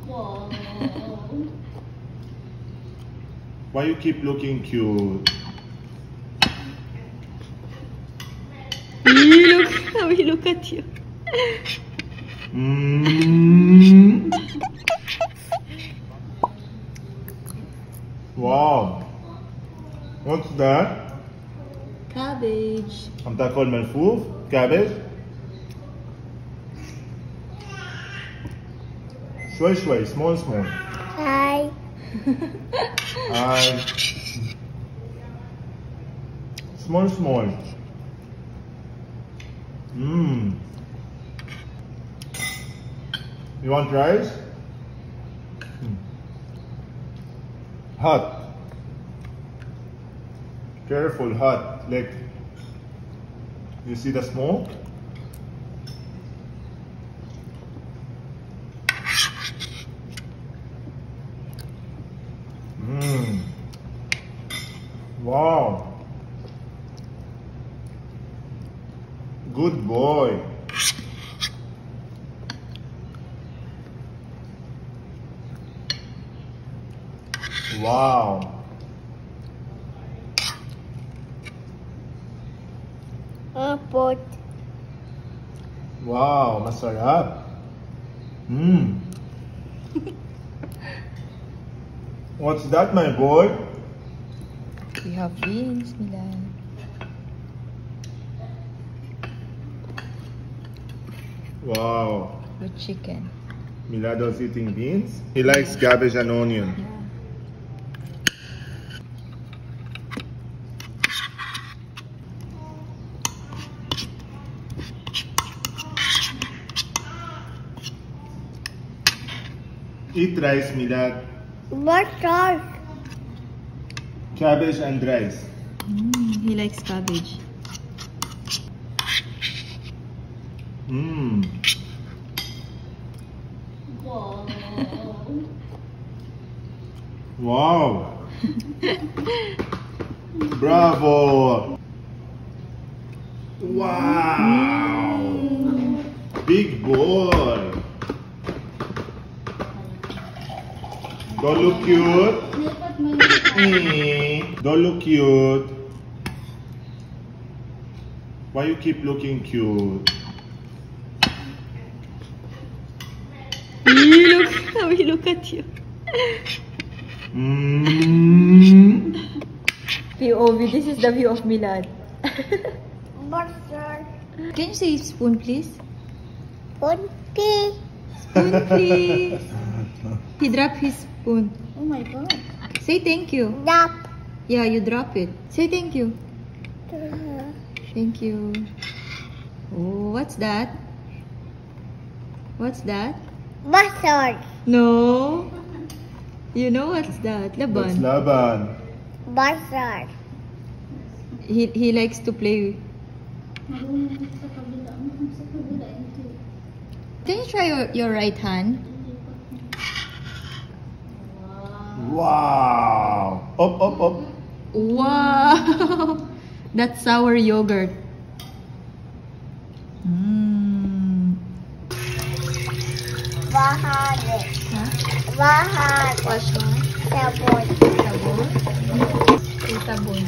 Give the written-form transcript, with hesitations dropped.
Wow. Why you keep looking cute? Look how he look at you. Wow. What's that? Cabbage. عم تاكل ملفوف؟ كابج؟ شوي شوي small small. Hi. Hi. Small small. You want rice? Hot. Careful, hot. Like, you see the smoke? Wow. Good boy. Wow. Pot. Wow, masarap. What's that, my boy? We have beans, Milan. Wow. With chicken. Milado's eating beans. He likes cabbage and onion. Yeah. Eat rice, Milad. What sauce? Cabbage and rice. He likes cabbage. Wow. Wow. Bravo. Wow. Big boy. Don't look cute. Don't look cute. Why you keep looking cute? Look how he look at you. POV, this is the view of Milad. What sauce? Can you say spoon, please? Ponti. Spoon, please. He dropped his spoon. Oh my god. Say thank you. Dap. Yeah, you drop it. Say thank you. Thank you. Oh, what's that? What's that? Mustard. No. You know what's that? That's Laban. Laban. Mustard. He likes to play. Can you try your right hand? Wow. Up, up, up. Wow. That's sour yogurt. Bahad. Huh? Bahad. Wash one. Sabon. Sabon. Sabon.